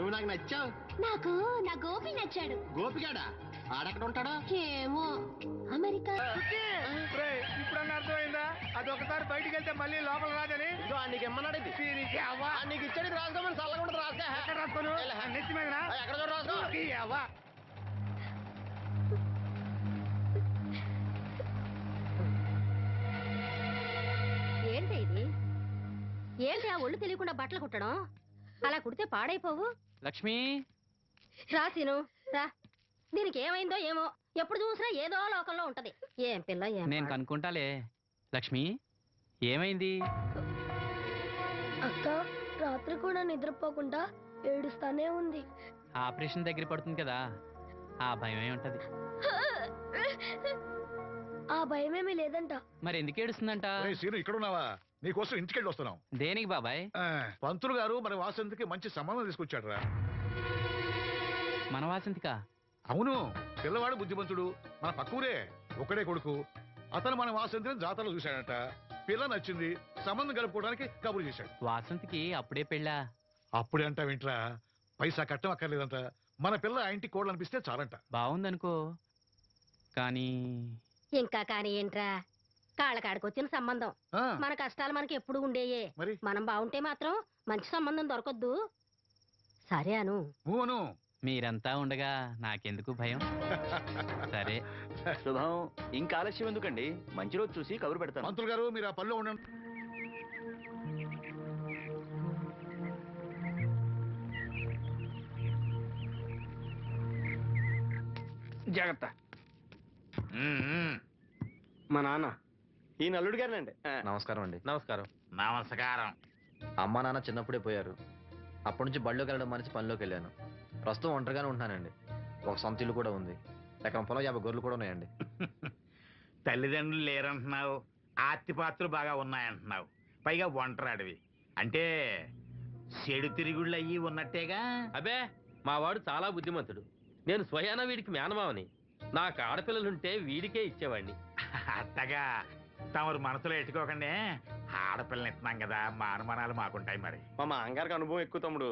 నువ్వు నాకు నచ్చావు. నాకు నా గోపి నచ్చాడు. గోపిగాడా? ఆడెక్కడ ఉంటాడా? ఏమో అమెరికా. ఇప్పుడన్నా అర్థమైందా? అది ఒకసారి బయటికి వెళ్తే మళ్ళీ లోపల రాదని. నీకు ఇమ్మన్నాడు ఇది. నీకు ఇచ్చాడు రాసుకోమని చల్లగా ఉంటుంది. రాసుకో. ఎక్కడ రాసుకోను? నెత్తి మీద ఎక్కడ చూడ రాసుకో. ఏంటి ఇది? ఏంటి ఆ ఒళ్ళు తెలియకుండా బట్టలు కుట్టడం? అలా కుడితే పాడైపోవు. లక్ష్మి రాసిను రా. దీనికి ఏమైందో ఏమో, ఎప్పుడు చూసినా ఏదో లోకంలో ఉంటది. ఏం పిల్ల ఏం నేను కనుక్కుంటాలే. లక్ష్మి ఏమైంది? అక్క రాత్రి కూడా నిద్రపోకుండా ఏడుస్తానే ఉంది. ఆపరేషన్ దగ్గర పడుతుంది కదా, ఆ భయమే ఉంటది. ఆ భయమేమీ లేదంట. మరి ఎందుకు ఏడుస్తుందంట? సీను ఇక్కడున్నావా? నీకోసం ఇంటికెళ్ళి వస్తున్నాం. దేనికి బాబాయ్? పంతులు గారు మన వాసంతికి మంచి సంబంధం తీసుకొచ్చాడు రా. మన వాసంతికా? అవును, పిల్లవాడు బుద్ధిమంతుడు, మన పక్కూరే, ఒకడే కొడుకు. అతను మన వాసంతిని జాతరలో చూశాడట. పిల్ల నచ్చింది, సంబంధం కలుపుకోవడానికి కబురు చేశాడు. వాసంతికి అప్పుడే పెళ్ళా? అప్పుడే అంట వింట్రా, పైసా కట్టం అక్కర్లేదంట. మన పిల్ల ఆ ఇంటికి కోడలు అనిపిస్తే చాలంట. బాగుందనుకో, కానీ ఇంకా కానీ ఏంట్రా, కాళ్ళకాడికొచ్చిన సంబంధం. మన కష్టాలు మనకి ఎప్పుడు ఉండేయే. మరి మనం బాగుంటే మాత్రం మంచి సంబంధం దొరకొద్దు. సరే అను. మీరంతా ఉండగా నాకెందుకు భయం? సరే శుభం. ఇంకా ఆలస్యం ఎందుకండి, మంచి రోజు చూసి కబురు పెడతాను. పంతులు గారు మీరు ఆ పనిలో ఉండండి. జాగ్రత్త. మా నాన్న ఈ నల్లుడు గారినండి. నమస్కారం అండి. నమస్కారం. నమస్కారం. అమ్మ నాన్న చిన్నప్పుడే పోయారు. అప్పటి నుంచి బళ్ళోకి వెళ్ళడం మనిషి పనిలోకి వెళ్ళాను. ప్రస్తుతం ఒంటరిగానే ఉంటున్నానండి. ఒక సొంత ఇల్లు కూడా ఉంది. ఎకరం పొలం 50 గొర్రెలు కూడా ఉన్నాయండి. తల్లిదండ్రులు లేరంటున్నావు, ఆస్తిపాత్రులు బాగా ఉన్నాయంటున్నావు, పైగా ఒంటరాడివి అంటే చెడు తిరుగుళ్ళు అయ్యి ఉన్నట్టేగా. అబే, మా వాడు చాలా బుద్ధిమంతుడు. నేను స్వయాన వీడికి మేనమావని. నాకు ఆడపిల్లలుంటే వీడికే ఇచ్చేవాడిని. అట్టగా తమరు మనసులో ఎట్టుకోకండి. ఆడపిల్లని ఇస్తున్నాం కదా, మా అనుమానాలు మాకుంటాయి. మరి మా మాంగారికి అనుభవం ఎక్కువ తమ్ముడు.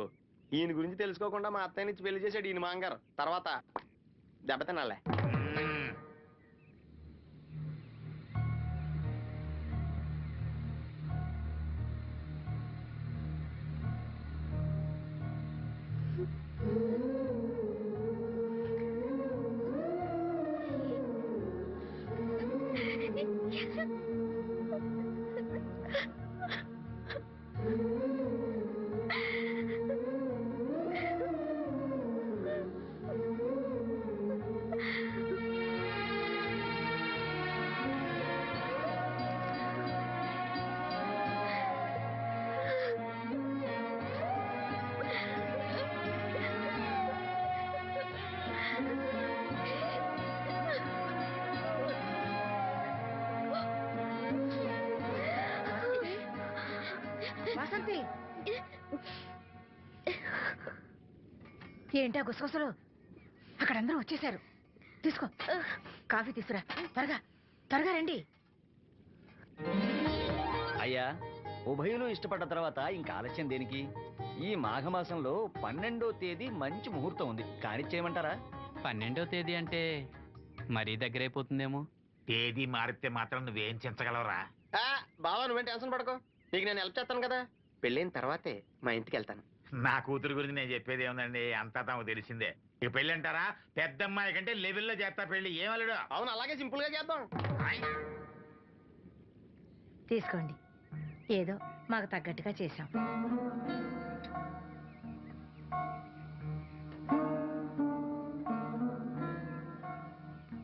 ఈయన గురించి తెలుసుకోకుండా మా అత్తయ్య నుంచి పెళ్లి చేశాడు ఈయన మాంగారు. తర్వాత దెబ్బతినాలే. వాసంతి, ఏంటా గుసగుసలు? అక్కడ అందరూ వచ్చేసారు. తీసుకో, కాఫీ తీసుకురా. త్వరగా త్వరగా రండి. అయ్యా, ఉభయులు ఇష్టపడ్డ తర్వాత ఇంకా ఆలస్యం దేనికి? ఈ మాఘమాసంలో 12వ తేదీ మంచి ముహూర్తం ఉంది. కానిచ్చేయమంటారా? 12వ తేదీ అంటే మరీ దగ్గరైపోతుందేమో. తేదీ మారితే మాత్రం నువ్వేం చించగలవురా? బావా, నువ్వేం టెన్షన్ పడకో. నీకు నేను హెల్ప్ చేస్తాను కదా. పెళ్ళైన తర్వాతే మా ఇంటికి వెళ్తాను. నా కూతురు గురించి నేను చెప్పేది ఏముందండి, అంతా తమకు తెలిసిందే. ఇక పెళ్ళి అంటారా, పెద్దమ్మాయి కంటే లెవెల్లో చేస్తా పెళ్లి. ఏమల్లుడు? అవును, అలాగే సింపుల్ గా చేద్దాం. తీసుకోండి, ఏదో మాకు తగ్గట్టుగా చేశాం.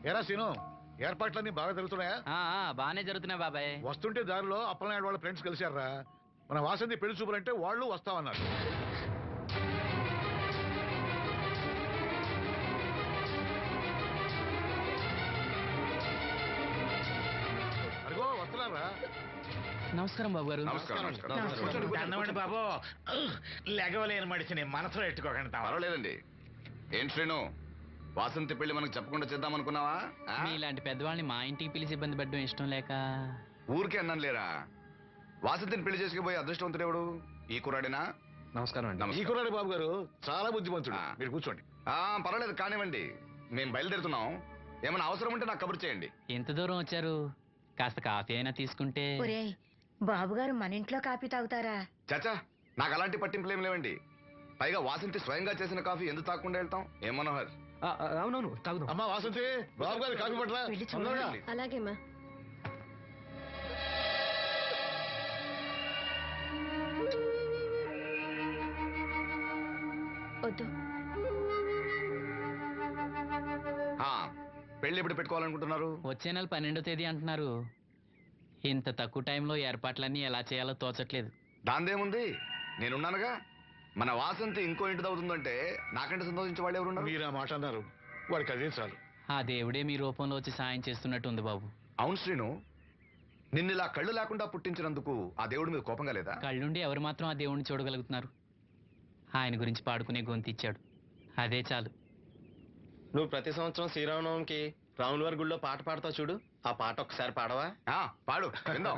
ఏరా సీను, ఏర్పాట్లన్నీ బాగా జరుగుతున్నాయా? బానే జరుగుతున్నాయి బాబాయ్. వస్తుంటే దారిలో అప్పలనాయుడు వాళ్ళ ఫ్రెండ్స్ కలిశారా. మన వాసంతి పెళ్లి చూపులంటే వాళ్ళు వస్తామన్నారు. అదిగో వస్తున్నారా. నమస్కారం బాబు గారు. అన్నవాడి బాబు, లెగవలేని మడిచిని మనసులో ఎట్టుకోకండి. పర్వాలేదండి. ఏం శ్రీను, వాసంతి పెళ్లి మనకు చెప్పకుండా చేద్దాం అనుకున్నావా? మీలాంటి పెద్దవాళ్ళని మా ఇంటికి పిలిచి ఇబ్బంది పెట్టడం ఇష్టం లేక. ఊరికే అన్నాను లేరా. వాసంతిని పెళ్లి చేసుకుపోయి అదృష్టవంతుడెవడు? ఈ కుర్రాడేనా? నమస్కారం అండి. ఈ నమస్కారం. కుర్రాడు బాబు గారు చాలా బుద్ధిమంతుడు. ఆ. మీరు కూర్చోండి. పర్వాలేదు కానివ్వండి, మేము బయలుదేరుతున్నాం. ఏమైనా అవసరం ఉంటే నాకు కబురు చేయండి. ఎంత దూరం వచ్చారు? కాస్త కాఫీ అయినా తీసుకుంటే. ఒరేయ్ బాబుగారు మన ఇంట్లో కాఫీ తాగుతారా? చాచా, నాకు అలాంటి పట్టింపులు ఏం లేవండి. పైగా వాసంతి స్వయంగా చేసిన కాఫీ ఎందుకు తాకుండా వెళ్తాం? ఏం మనోహర్? అవునవును తాగుదాం. అమ్మా వాసంతి, బాబు గారు కాఫీ పట్టరా? వెళ్ళి చూడు. తొందరగా. అలాగేమ్మా. వద్దు. ఆ, పెళ్లి ఎప్పుడు పెట్టుకోవాలనుకుంటున్నారు? వచ్చే నెల 12వ తేదీ అంటున్నారు. ఇంత తక్కువ టైంలో ఏర్పాట్లన్నీ ఎలా చేయాలో తోచట్లేదు. దాందేముంది, నేనున్నానుగా. మన వాసంతి ఇంకో ఇంటిది అవుతుందంటే నాకంటే సంతోషించే వాళ్ళు ఎవరున్నారు? మీరు ఆ మాట అన్నారు, వాడికి అదేం చాలు. ఆ దేవుడే మీ రూపంలో వచ్చి సాయం చేస్తున్నట్టు ఉంది బాబు. అవును శ్రీను, నిన్నిలా కళ్ళు లేకుండా పుట్టించినందుకు ఆ దేవుడి మీద కోపంగా లేదా? కళ్ళుండి ఎవరు మాత్రం ఆ దేవుణ్ణి చూడగలుగుతున్నారు? ఆయన గురించి పాడుకునే గొంతు ఇచ్చాడు, అదే చాలు. నువ్వు ప్రతి సంవత్సరం శ్రీరామనవమికి రాముల వారి గుళ్ళో పాట పాడతావు చూడు, ఆ పాట ఒక్కసారి పాడవా? పాడు విందాం.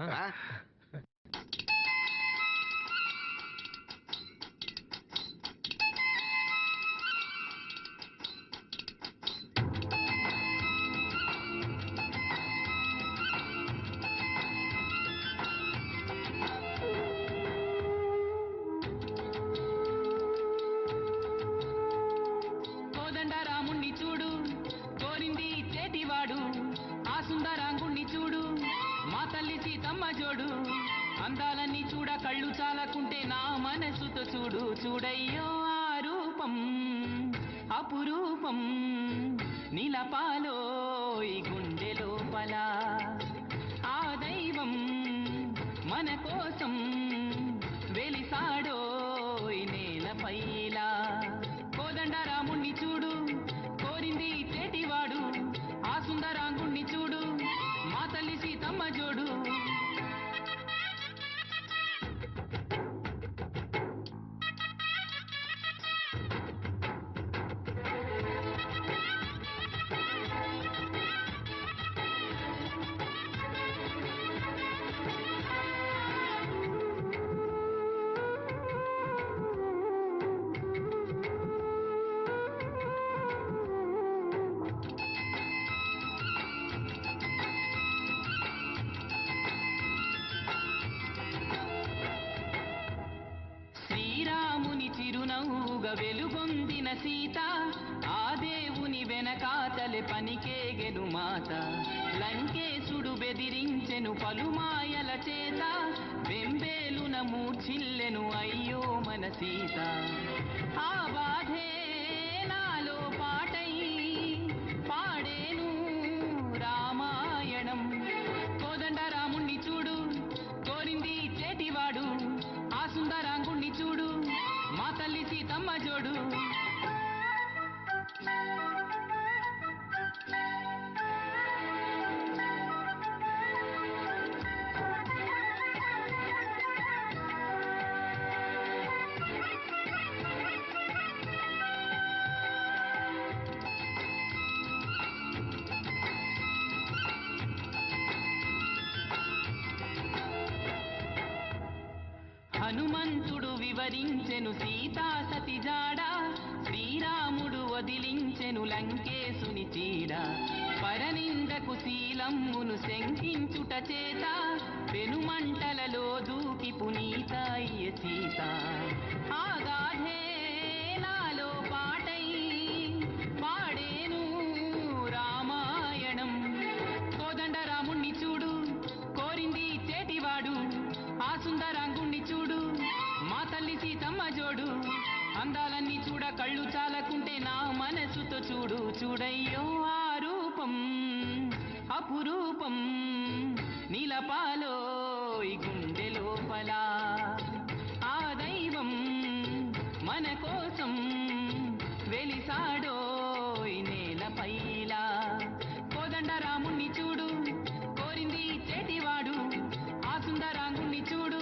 కోదండరాముణ్ణి చూడు, కోరింది చేటివాడు. ఆ సుందరాంగుణ్ణి చూడు, మా తల్లి సీతమ్మ జోడు. అందాలన్నీ చూడ కళ్ళు చాలకుంటే నా మనసుతో చూడు. చూడయ్యో ఆ రూపం అపురూపం, నీలపాలో ఈ గుండె లోపల. ఆ దైవం మన కోసం వెలిసాడో ఈ నేలపైలా. కోదండరాముణ్ణి చూడు, కోరింది చేటివాడు. ఆ సుందరాంగుణ్ణి చూడు, మా తల్లి సీతమ్మ జోడు. శ్రీరాముని చిరునవ్వుగా వెలుగొందిన సీత, ఆ దేవుని వెనకాతలే పనికేగెను మాత. లంకేశుడు బెదిరించెను పలుమాయల చేత, బెంబేలున మూర్ఛిల్లెను అయ్యో మన సీత. ఆ బాధే నాలో పాటై పాడేను రామాయణం. కోదండరాముణ్ణి చూడు, కోరింది చేటివాడు. ఆ సుందరాంగుణ్ణి చూడు, మా తల్లి సీతమ్మ జోడు. హనుమంతుడు వివరించెను సీతా సతి జాడ, శ్రీరాముడు వదిలించెను లంకేశుని చీడ. పరనిందకు శీలమ్మును శంకించుట చేత, పెనుమంటలలో దూకి పునీతాయ్య సీత. ఆ గాథే నాలో పాటై పాడేను రామాయణం. కోదండరాముణ్ణి చూడు, కోరింది చేటివాడు. ఆ సుందరాంగుణ్ణి చూడు, మా తల్లి సీతమ్మ జోడు. అందాలన్నీ చూడ కళ్ళు చాలకుంటే నా మనసుతో చూడు. చూడయ్యో ఆ రూపం అపురూపం, నీలపాలో ఈ గుండె లోపల. ఆ దైవం మన కోసం వెలిసాడో ఈ నేలపైలా. కోదండరాముణ్ణి చూడు, కోరింది చేటివాడు. ఆ సుందరాంగుణ్ణి చూడు,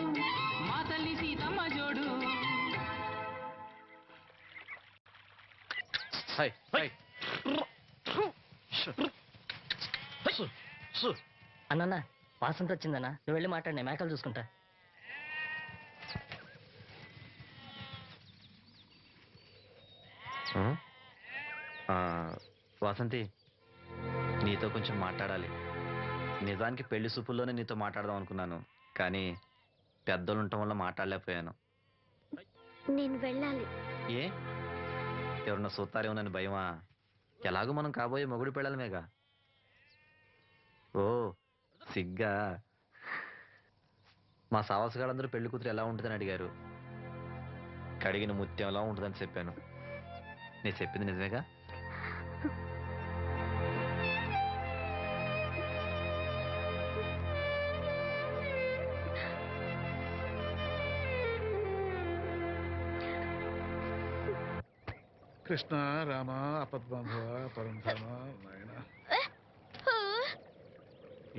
మా తల్లి సీతమ్మ జోడు. Hi hi. అన్న వాసంత వచ్చిందన్నా, నువ్వు వెళ్ళి మాట్లాడినా మేకలు చూసుకుంటా. వాసంతి, నీతో కొంచెం మాట్లాడాలి. నిజానికి పెళ్లి సూపుల్లోనే నీతో మాట్లాడదాం అనుకున్నాను, కానీ పెద్దలు ఉండటం వల్ల మాట్లాడలేకపోయాను. నేను వెళ్ళాలి. ఏ, ఎవరన్నా సూతారేమో నన్ను భయమా? ఎలాగో మనం కాబోయే మొగుడు పెళ్ళాలమేగా. ఓ సిగ్గా. మా సావాసగాళ్ళందరూ పెళ్లి కూతురు ఎలా ఉంటుందని అడిగారు. కడిగిన ముత్యంలా ఉంటుందని చెప్పాను. నేను చెప్పింది నిజమేగా? కృష్ణ రామ అపద్బాంధవ పరంధామ నాయన.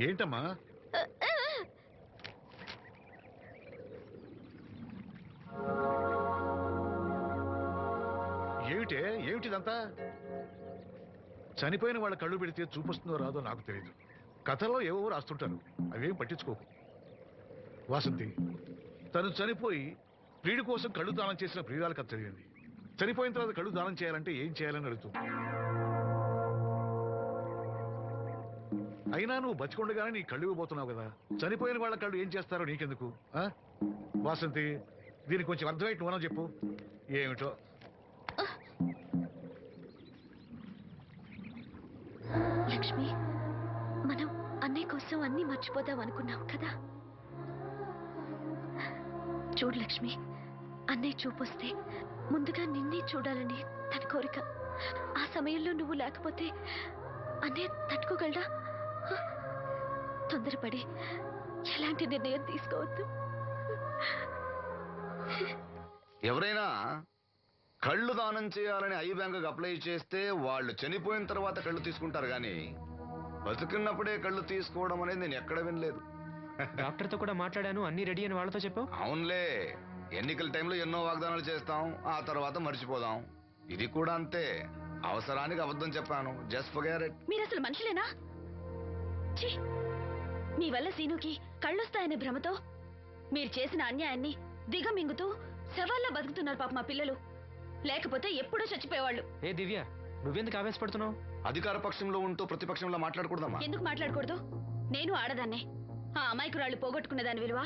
ఏంటమ్మా? ఏమిటిదంతా? చనిపోయిన వాళ్ళ కళ్ళు పెడితే చూపొస్తుందో రాదో నాకు తెలియదు. కథలో ఏవో రాస్తుంటారు, అవేం పట్టించుకోకు. వాసంతి తను చనిపోయి ప్రియుడి కోసం కళ్ళు దానం చేసిన ప్రియురాల కథ చదివింది. చనిపోయిన తర్వాత కళ్ళు దానం చేయాలంటే ఏం చేయాలని అడుగుతుంది. అయినా నువ్వు బతికొండగానే నీ కళ్ళు ఇవ్వబోతున్నావు కదా, చనిపోయిన వాళ్ళ కళ్ళు ఏం చేస్తారో నీకెందుకు? వాసంతి, దీనికి కొంచెం అర్థమైతే నువ్వనో చెప్పు. ఏమిటో లక్ష్మి, మనం అన్నయ్య కోసం అన్నీ మర్చిపోదాం అనుకున్నాం కదా. చూడు లక్ష్మి, అన్నయ్య చూపొస్తే ముందుగా నిన్నే చూడాలని తన కోరిక. ఆ సమయంలో నువ్వు లేకపోతే అన్నయ్య తట్టుకోగలడా? తొందరపడి ఎలాంటి నిర్ణయం తీసుకోవద్దు. ఎవరైనా కళ్ళు దానం చేయాలని ఐ బ్యాంకుకి అప్లై చేస్తే వాళ్ళు చనిపోయిన తర్వాత కళ్ళు తీసుకుంటారు, కానీ బతుకున్నప్పుడే కళ్ళు తీసుకోవడం అనేది నేను ఎక్కడ వినలేదు. డాక్టర్తో కూడా మాట్లాడాను, అన్ని రెడీ అని వాళ్ళతో చెప్పావు. అవునులే, ఎన్నికల టైంలో ఎన్నో వాగ్దానాలు చేస్తాం, ఆ తర్వాత మర్చిపోదాం. ఇది కూడా అంతే, అవసరానికి అబద్ధం చెప్పాను. Just forget it. మీరు అసలు మనుషులేనా? ఛీ! మీ వల్ల సీనుకి కళ్ళొస్తాయనే భ్రమతో మీరు చేసిన అన్యాయాన్ని దిగమింగుతూ శవాల్లో బతుకుతున్నారు పాప మా పిల్లలు. లేకపోతే ఎప్పుడో చచ్చిపోయేవాళ్ళు. ఏ దివ్య, నువ్వెందుకు ఆవేశపడుతున్నావు? అధికార పక్షంలో ఉంటూ ప్రతిపక్షంలో మాట్లాడకూడదమ్మా. ఎందుకు మాట్లాడకూడదు? నేను ఆడదాన్నే. ఆ అమాయకురాళ్ళు పోగొట్టుకునే దాని విలువ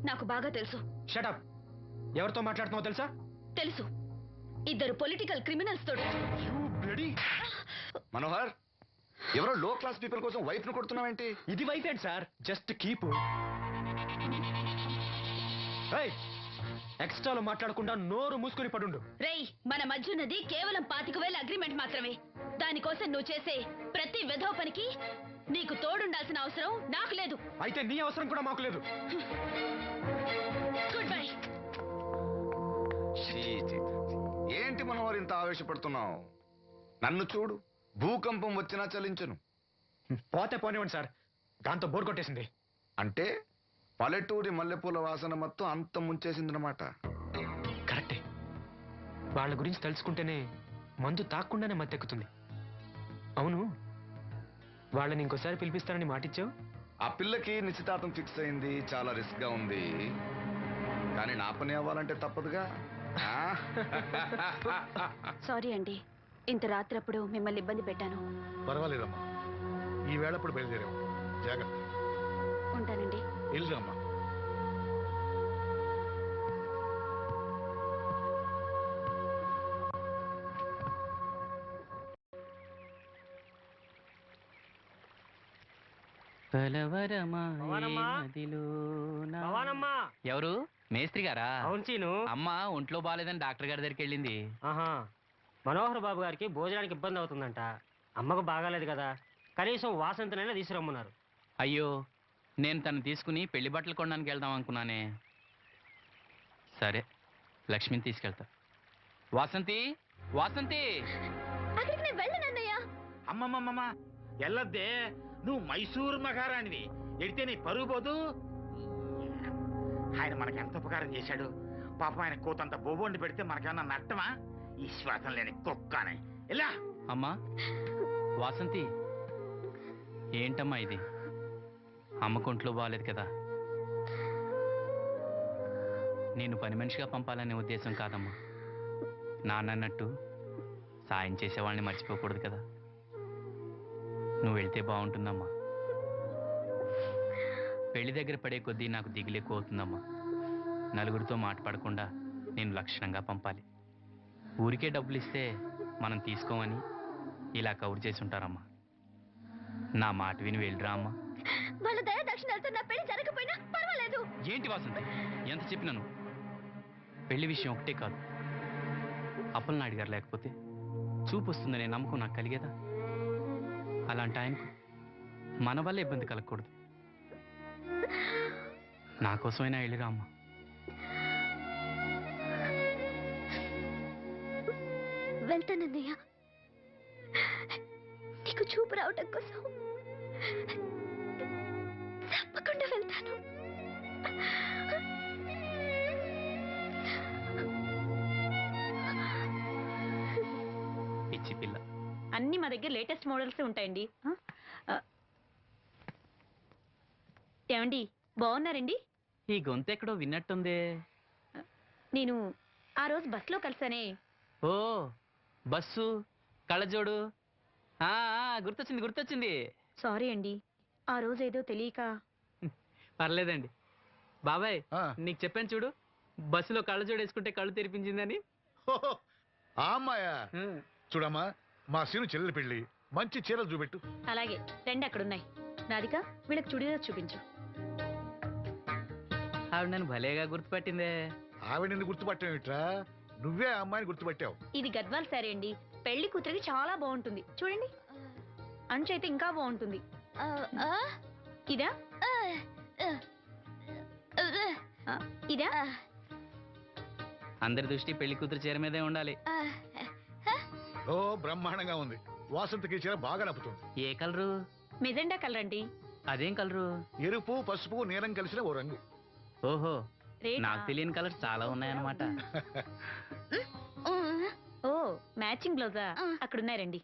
నాకు బాగా తెలుసు. షటప్. ఎవరితో మాట్లాడుతున్నావు తెలుసా? తెలుసు. ఇద్దరు పొలిటికల్ క్రిమినల్స్ తోటి. మనోహర్, ఎవరో లో క్లాస్ పీపుల్ కోసం వైఫ్ ను కొడుతున్నావేంటి? ఇది వైఫ్ ఏంటి సార్? Just keep. ఎక్స్ట్రాలో మాట్లాడకుండా నోరు మూసుకొని పడుండు. రేయ్, మన మధ్య ఉన్నది కేవలం 25,000 అగ్రిమెంట్ మాత్రమే. దానికోసం నువ్వు చేసే ప్రతి వెధవ పనికి నీకు తోడుండాల్సిన అవసరం నాకు లేదు. అయితే నీ అవసరం కూడా మాకు లేదు. Good bye. ఏంటి మనోహర్ ఇంత ఆవేశపడుతున్నావు? నన్ను చూడు, భూకంపం వచ్చినా చలించను. పోతే పోనివ్వండి సార్, దాంతో బోర్ కొట్టేసింది. అంటే పల్లెటూరి మల్లెపూల వాసన మొత్తం అంత ముంచేసిందనమాట. కరెక్టే. వాళ్ళ గురించి తెలుసుకుంటేనే మందు తాక్కుండానే మత్తెక్కుతుంది. అవును, వాళ్ళని ఇంకోసారి పిలిపిస్తానని మాటిచ్చావు. ఆ పిల్లకి నిశ్చితార్థం ఫిక్స్ అయింది, చాలా రిస్క్ గా ఉంది. కానీ నా పని అవ్వాలంటే తప్పదుగా. సారీ అండి, ఇంత రాత్రప్పుడు మిమ్మల్ని ఇబ్బంది పెట్టాను. పర్వాలేదమ్మా, ఈ వేళప్పుడు బయలుదేరాము. జాగ్రత్త. ఉంటానండి. వెళ్దామా. ఎవరు? మేస్త్రి గారా? అవును చీను. అమ్మ ఒంట్లో బాగాలేదని డాక్టర్ గారి దగ్గరికి వెళ్ళింది. ఆహా, మనోహర్ బాబు గారికి భోజనానికి ఇబ్బంది అవుతుందంట. అమ్మకు బాగాలేదు కదా, కనీసం వాసంతనైనా తీసుకురమ్మన్నారు. అయ్యో, నేను తను తీసుకుని పెళ్లి బట్టలు కొనడానికి వెళ్దాం అనుకున్నానే. సరే, లక్ష్మిని తీసుకెళ్తా. వాసంతి, వాసంతి. అక్కడికి నేను వెళ్ళనన్నయ్య. అమ్మమ్మమ్మ, ఎల్లద్దే, నువ్వు మైసూరు మహారాణివి. ఎడితే నీ పరుగు పోదు. ఆయన మనకి ఎంత ఉపకారం చేశాడు. పాపం ఆయన కోతంత బొబొండి పెడితే మనకేమన్నా నట్టమా? ఈ శ్వాసం లేని కుక్కనే. ఇలా అమ్మా, వాసంతి, ఏంటమ్మా ఇది? అమ్మకుంట్లో బాగాలేదు కదా. నేను పని మనిషిగా పంపాలనే ఉద్దేశం కాదమ్మా. నాన్నన్నట్టు సాయం చేసేవాళ్ళని మర్చిపోకూడదు కదా. నువ్వు వెళ్తే బాగుంటుందమ్మా. పెళ్లి దగ్గర పడే కొద్దీ నాకు దిగులు ఎక్కువ అవుతుందమ్మా. నలుగురితో మాట పడకుండా నేను లక్షణంగా పంపాలి. ఊరికే డబ్బులు ఇస్తే మనం తీసుకోమని ఇలా కవర్ చేసి ఉంటారమ్మా. నా మాట విని వెళ్ళిరా అమ్మా. వాళ్ళ దయ దక్షిణాలతో నా పెళ్లి జరగకపోయినా పర్వాలేదు. ఏంటి వాసంతి, ఎంత చెప్పినాను? పెళ్లి విషయం ఒకటే కాదు, అప్పలనాయుడు గారు లేకపోతే చూపు వస్తుందనే నమ్మకం నాకు కలిగేదా? అలాంటి ఆయనకు మన వల్ల ఇబ్బంది కలగకూడదు. నా కోసమైనా వెళ్ళిరా అమ్మా. వెళ్తానన్నయ్య, నీకు చూపు రావటం కోసం తప్పకుండా వెళ్తాను. పిచ్చి పిల్ల. అన్ని మా దగ్గర లేటెస్ట్ మోడల్స్ ఉంటాయండి. ఏమండి, బాగున్నారండి? ఈ గొంతు ఎక్కడో విన్నట్టుందే. నేను ఆ రోజు బస్సులో కలిసానే. ఓ బస్సు, కళ్ళజోడు. గుర్తొచ్చింది గుర్తొచ్చింది. సారీ అండి, ఆ రోజు ఏదో తెలియక. పర్లేదండి బాబాయ్, ఆ. నీకు చెప్పాను చూడు, బస్సులో కళ్ళజోడు వేసుకుంటే కళ్ళు తెరిపించిందని. ఓహో, ఆ అమ్మాయా? చూడమ్మా, మా సీను చెల్లెలి పెళ్లి, మంచి చీరలు చూపెట్టు. అలాగే, రెండు అక్కడున్నాయి. రాధిక, వీళ్ళకి చుడిదార్ చూపించు. ఆవిడ నన్ను భలేగా గుర్తుపట్టిందే. ఆవిడ నిన్ను గుర్తుపట్టావిట్రా? నువ్వే ఆ అమ్మాయిని గుర్తుపట్టావు. ఇది గద్వాల్ సారీ అండి, పెళ్లి కూతురికి చాలా బాగుంటుంది. చూడండి, అంచు అయితే ఇంకా బాగుంటుంది. ఇదా? ఇదా? అందరి దృష్టి పెళ్లి కూతురు చీర మీదే ఉండాలి. ఓ బ్రహ్మాండంగా ఉంది. వాసంతకి ఈ చీర బాగా నప్పుతుంది. ఏ కలరు? మెజెండా కలర్ అండి. అదేం కలరు? ఎరుపు, పసుపు, నీలం కలిసిన ఓ రంగు. ఓహో, రేటా? నాకు తెలియని కలర్స్ చాలా ఉన్నాయన్నమాట. ఓ, మ్యాచింగ్ బ్లౌజా? అక్కడున్నారండి.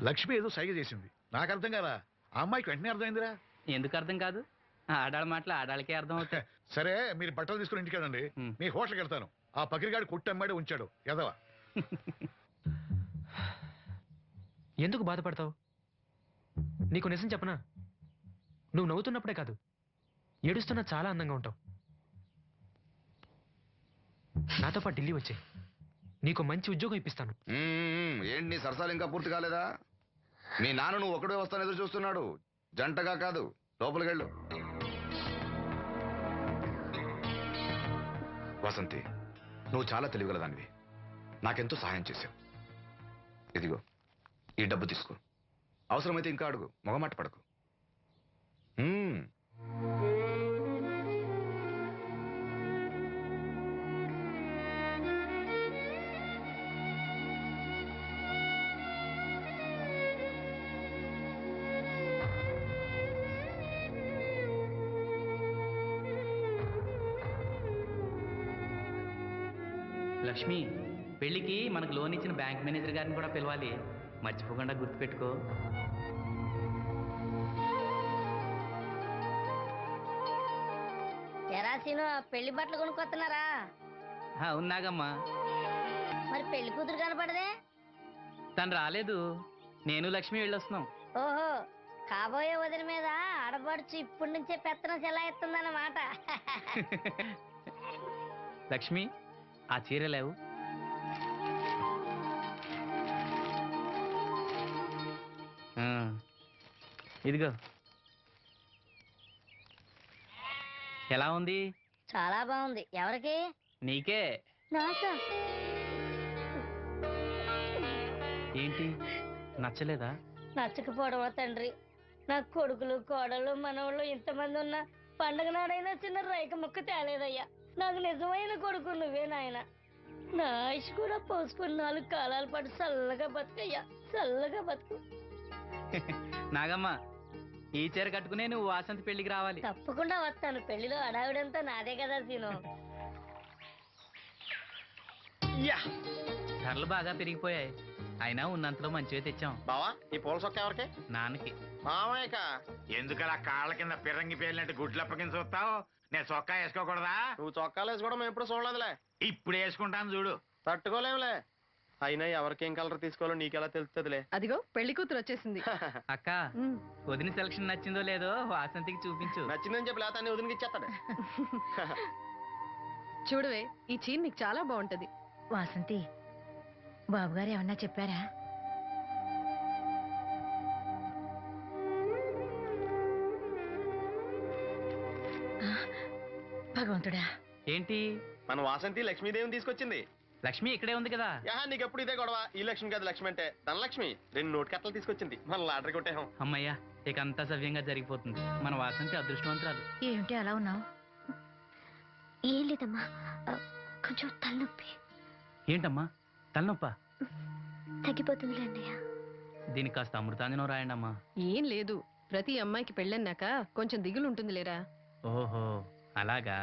లక్ష్మి ఏదో సైగ చేసింది, నాకు అర్థం కాదా? ఆ అమ్మాయికి వెంటనే అర్థమైందిరా. ఎందుకు అర్థం కాదు? ఆడాళ్ళ మాటలు ఆడాళ్ళకే అర్థం అవుతాయి. సరే, మీరు బట్టలు తీసుకుని ఇంటికి వెళ్ళండి. మీ హోటల్కి వెళ్తాను. ఆ పకిరిగాడు కొట్టి అమ్మాడే ఉంచాడు ఎదవా. ఎందుకు బాధపడతావు? నీకు నిజం చెప్పనా, నువ్వు నవ్వుతున్నప్పుడే కాదు, ఏడుస్తున్నా చాలా అందంగా ఉంటావు. నాతో పాటు ఢిల్లీ వచ్చే, నీకు మంచి ఉద్యోగం ఇప్పిస్తాను. ఏంటి నీ సరసాలు ఇంకా పూర్తి కాలేదా? మీ నాన్న నువ్వు ఒకడే వస్తాను ఎదురు చూస్తున్నాడు, జంటగా కాదు. లోపలికి వెళ్ళు. వసంతి, నువ్వు చాలా తెలివిగలదానివి. నాకెంతో సహాయం చేశావు. ఇదిగో ఈ డబ్బు తీసుకో. అవసరమైతే ఇంకా అడుగు, మొగమాట పడకు. లక్ష్మి, పెళ్లికి మనకు లోన్ ఇచ్చిన బ్యాంక్ మేనేజర్ గారిని కూడా పిలవాలి, మర్చిపోకుండా గుర్తుపెట్టుకో. ఎరాసీను పెళ్లి బట్టలు కొనుక్కొస్తున్నారా? ఉన్నాగమ్మా. మరి పెళ్లి కూతురు కనపడదే? తను రాలేదు, నేను లక్ష్మి వెళ్ళొస్తున్నాం. ఓహో, కాబోయే వదిన మీద ఆడబడుచు ఇప్పటి నుంచే పెత్తనం చెలాయిస్తుందన్నమాట. లక్ష్మి, ఆ చీర లేవు. ఇదిగో. ఎలా ఉంది? చాలా బాగుంది. ఎవరికి? నీకే. నాకా? ఏంటి, నచ్చలేదా? నచ్చకపోవడమా తండ్రి? నా కొడుకులు, కోడళ్ళు, మనవాళ్ళు ఇంతమంది ఉన్నా పండగ నాడైనా చిన్న రైక ముక్క తేలేదయ్యా. నాకు నిజమైన కొడుకు నువ్వే నాయన. నా ఆయుష్ కూడా పోసుకుని 4 కాలాల పాటు చల్లగా బతుకయ్యా, చల్లగా బతుకు. నాగమ్మ, ఈ చీర కట్టుకునే నువ్వు వాసంతి పెళ్లికి రావాలి. తప్పకుండా వస్తాను. పెళ్లిలో అడావిడంతా నాదే కదా సీను. ధరలు బాగా పెరిగిపోయాయి, అయినా ఉన్నంతలో మంచిగా తెచ్చాం. బావా, ఈ పూల సొక్క ఎవరికి? నాన్నకి. మామయ్యక. ఎందుకలా కాళ్ళ కింద పిరంగి పేలినట్టు గుడ్లప్పకించి చూస్తావు? నేను చొక్కా వేసుకోకూడదా? నువ్వు చొక్కాలు వేసుకోవడం మేము ఎప్పుడు చూడలేదులే. ఇప్పుడు వేసుకుంటాను చూడు. తట్టుకోలేములే. అయినా ఎవరికేం కలర్ తీసుకోవాలో నీకెలా తెలుస్తుందిలే. అదిగో పెళ్లి కూతురు వచ్చేసింది. అక్క వదిన సెలక్షన్ నచ్చిందో లేదో వాసంతికి చూపించు. నచ్చిందని చెప్పి లేత వదిలికి ఇచ్చేస్తాడు. చూడవే, ఈ చీర నీకు చాలా బాగుంటది. వాసంతి, బాబుగారు ఏమన్నా చెప్పారా? భగవంతుడా, ఏంటి మన వాసంతి లక్ష్మీదేవిని తీసుకొచ్చింది. లక్ష్మి ఇక్కడే ఉంది కదా. నీకెప్పుడు ఇదే గొడవ. ఈ లక్ష్మి కాదు లక్ష్మి అంటే ధనలక్ష్మి. 2 నోటు కట్టలు తీసుకొచ్చింది. మన లాటరీ కొట్టేహం. అమ్మయ్యా, ఇక అంతా సవ్యంగా జరిగిపోతుంది. మన వాసంతి అదృష్టవంతురాలు. ఏమిటి అలా ఉన్నావు? ఏం లేదమ్మా, కొంచెం తలనొప్పి. ఏంటమ్మా తలనొప్ప? తగ్గిపోతుంది అన్నయ్య. దీనికి కాస్త అమృతాంజనం రాయండి అమ్మా. ఏం లేదు, ప్రతి అమ్మాయికి పెళ్ళన్నాక కొంచెం దిగులు ఉంటుంది లేరా. ఓహో అలాగా.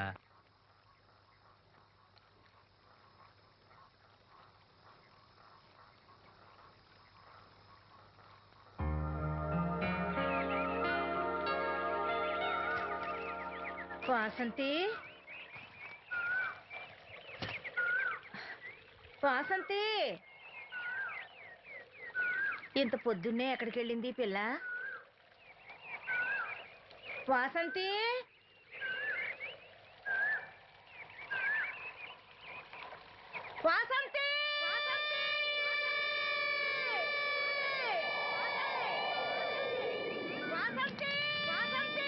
వాసంతి, వాసంతి, ఇంత పొద్దున్నే ఎక్కడికి వెళ్ళింది పిల్ల? వాసంతి, వాసంతి, వాసంతి, వాసంతి.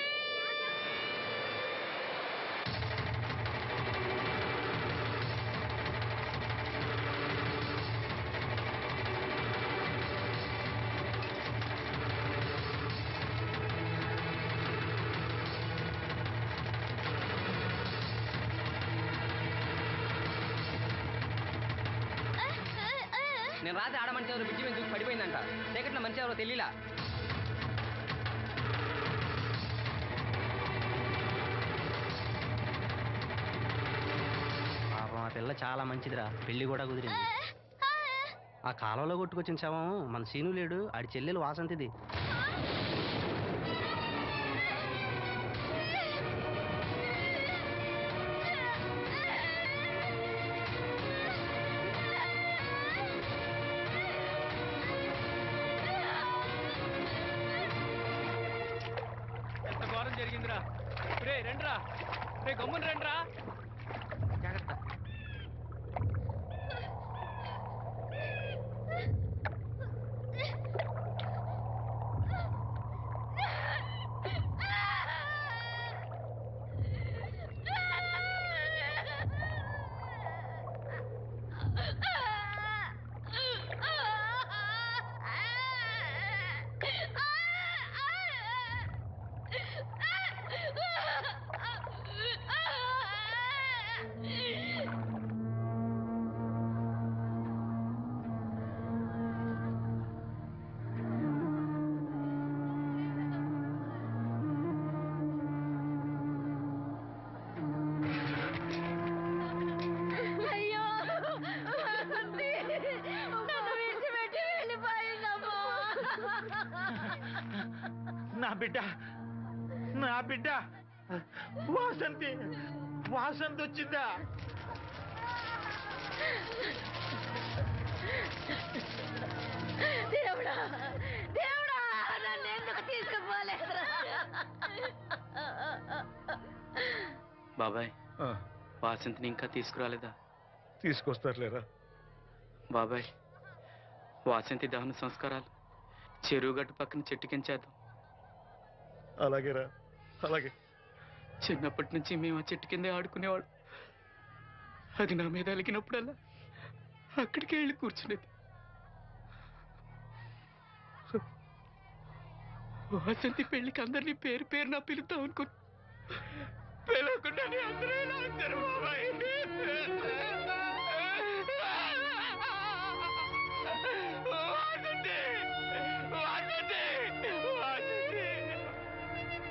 నేను రాత్రి ఆడమంచి ఎవరు బిడ్జి మీద దూకి పడిపోయిందంట. చీకట్లో మంచి ఎవరో తెలియలా. పాపం ఆ పిల్ల చాలా మంచిదిరా, పెళ్లి కూడా కుదిరింది. ఆ కాలంలో కొట్టుకొచ్చిన శవం మన సీను లేడు, ఆడి చెల్లెలు వాసంతిది. జరిగిందిరా. రే రండిరా, రే గమ్మున రండిరా. జాగ్రత్త. నా బిడ్డ, నా బిడ్డ వాసంతి, వాసంతి వచ్చిందా? దేవుడా, దేవుడా, నన్ను ఎందుకు తీసుకుపోలేదురా? బాబాయ్, వాసంతిని ఇంకా తీసుకురాలేదా? తీసుకొస్తారులేరా. బాబాయ్, వాసంతి దహన సంస్కారాలు చెరువు గట్టు పక్కన చెట్టు కించేద్దాం. అలాగేరా, అలాగే. చిన్నప్పటి నుంచి మేము ఆ చెట్టు కిందే ఆడుకునేవాడు. అది నా మీద అలిగినప్పుడల్లా అక్కడికే వెళ్ళి కూర్చునేది. వాసంతి పెళ్లికి అందరినీ పేరు పేరు నా పిలుద్దాం అనుకుని పిలవకుండానే అందరూ ఇలా వచ్చారు బాబాయ్.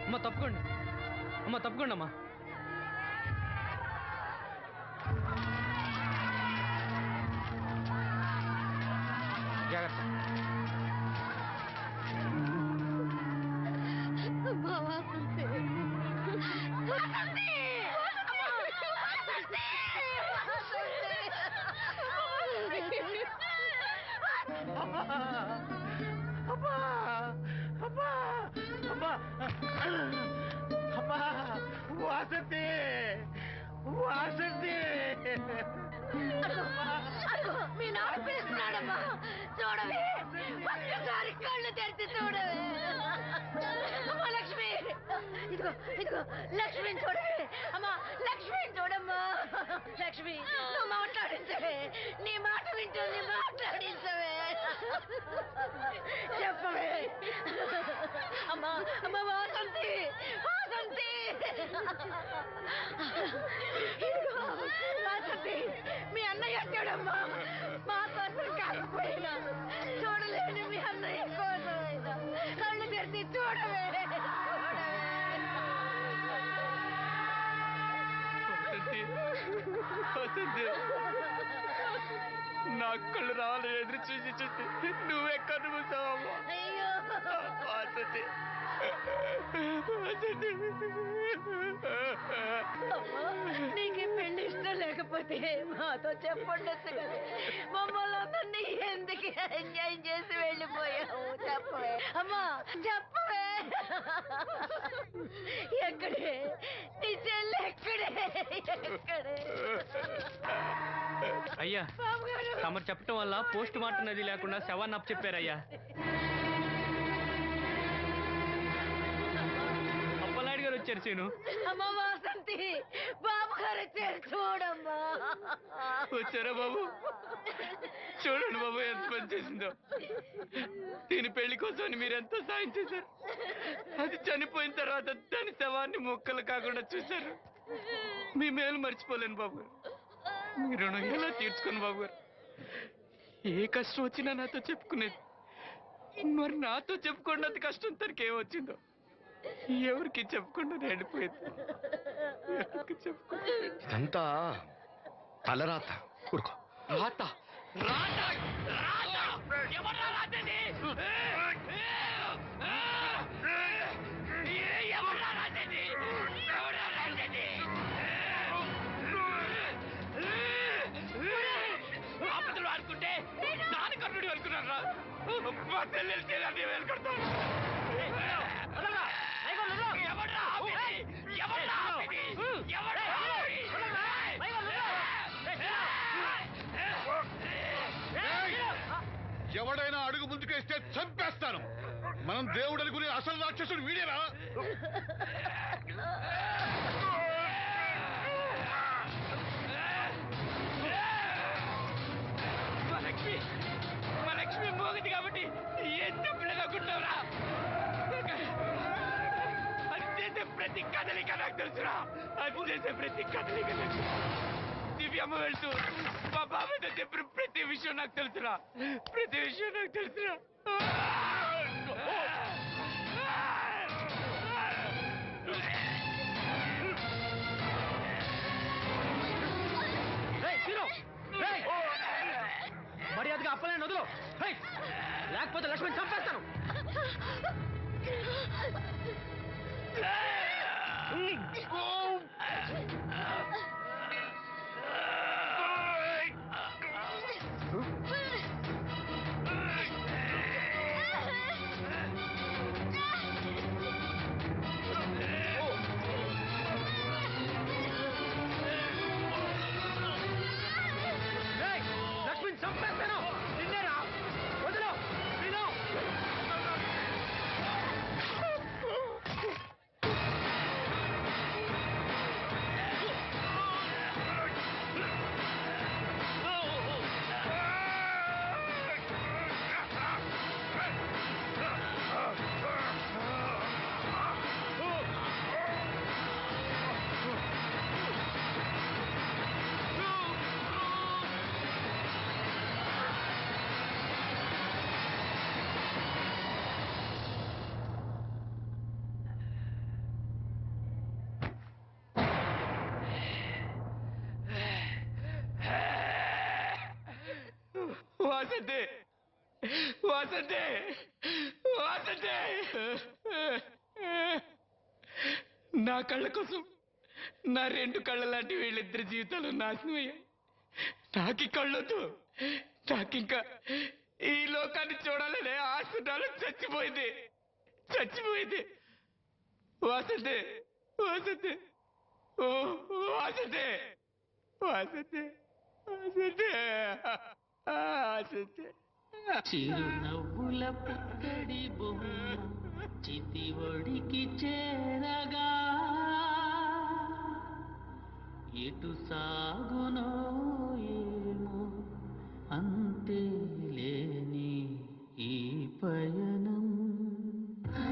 అమ్మ తప్పుకోండి, అమ్మ తప్పుకోండి అమ్మా. జాగ్రత్త. వాసంతి, వాసంతి. అమ్మా అమ్మా అమ్మా అమ్మా వాసంతి వాసంతి అదిగో, మీ నాన్న పిలుస్తున్నాడమ్మా. చూడవే, ఒక్కసారి కళ్ళు తెరిచి చూడవే. అమ్మా లక్ష్మి, ఇదిగో ఇదిగో లక్ష్మిని చూడవే. అమ్మా లక్ష్మిని చూడమ్మా. లక్ష్మి, నువ్వు మాట్లాడించవే. నీ మాట వింటుంది, మాట్లాడించవే. చెప్పవే. అమ్మా అమ్మా వాసంతి, వాసంతి. ఇదిగో వాసంతి, మీ అన్నయ్య వచ్చాడమ్మా. మా కోసం కాకపోయినా చూడలేని మీ అన్నయ్య కోసమైనా కళ్ళు తెరిచి చూడవే. నా కళ్ళు రావాలి ఎదురు చూసి చూసి నువ్వెక్కడ మూసావమ్మా. అయ్యో వాసంతి నీకు పెళ్లి ఇష్టం లేకపోతే మాతో చెప్పండొచ్చు కదా. మమ్మల్ని అందరినీ ఎందుకు ఎంజాయ్ చేసి వెళ్ళిపోయావు? చెప్పవే అమ్మా, చెప్పవే. ఎక్కడే నీ చెల్లి? ఎక్కడే ఎక్కడే? అయ్యా, తమరు చెప్పటం వల్ల పోస్ట్ మార్టం నది లేకుండా శవాన్ని అప్పచెప్పారయ్యా. అప్పలాడి గారు వచ్చారు సీను. అమ్మ వాసంతి, బాబు గారు వచ్చారు చూడమ్మా. వచ్చారా బాబు? చూడండి బాబు ఎంత పని చేసిందో. దీని పెళ్లి కోసం మీరెంతో సాయం చేశారు. అది చనిపోయిన తర్వాత దాని శవాన్ని మొక్కలు కాకుండా చూశారు. మీ మేలు మర్చిపోలేను బాబు గారు. మీ రుణం ఎలా తీర్చుకోను బాబు గారు. ఏ కష్టం వచ్చినా నాతో చెప్పుకునేది. మరి నాతో చెప్పుకున్నది కష్టం తనకి ఏమొచ్చిందో ఎవరికి చెప్పకుండా వెళ్ళిపోయింది. ఎవరికి చెప్పకుండా ఇదంతా తలరాత. ఊరుకో. రాత రాత రాత ఎవరా రాతది? ఎవరా రాతది? ఎవరా రాతది? ఆపదలు ఆడుకుంటే దాని కర్ణుడు అనుకున్నారా? మా చెల్లెలు చెల్లి వెళ్ళుకుంటాం. ఎవరా ఆపేది? ఎవరా ఆపేది? ఎవరా ఆపేది? ఎవడైనా అడుగు ముందుకేస్తే చంపేస్తాను. మనం దేవుడు అనుకునే అసలు రాక్షసుడు వీడేరా? మా లక్ష్మి మోగది కాబట్టి ఎంత పిల్లగాకుంటావురా? అది చేసే ప్రతి కదలిక నాకు తెలుసురా. అది చేసే ప్రతి కదలిక నాకు దివ్యమ్మ వెళ్తూ మా బాబాయ్తో చెప్పిన ప్రతి విషయం నాకు తెలుసురా. ప్రతి విషయం నాకు తెలుసురా. మర్యాదగా అప్పలేని వదులు, లేకపోతే లక్ష్మణ్ చంపేస్తాను. లక్ష్మణ్ చంపేస్తాను. నిన్నేరా వదులు. వాసంతి, వాసంతి, వాసంతి. నా కళ్ళ కోసం నా రెండు కళ్ళ లాంటి వీళ్ళిద్దరి జీవితాలు నాశనం అయ్యాయి. నాకి కళ్ళొద్దు. నాకింకా ఈ లోకాన్ని చూడాలనే ఆశ నాలో చచ్చిపోయింది. వాసంతి వాసంతి ఓ వాసంతి వాసంతి వాసంతి వాసంతి. చిరునవ్వుల పుక్కడి బొమ్మ చితి ఒడికి చేరగా ఎటు సాగునో ఏమో అంతే లేని ఈ పయనం.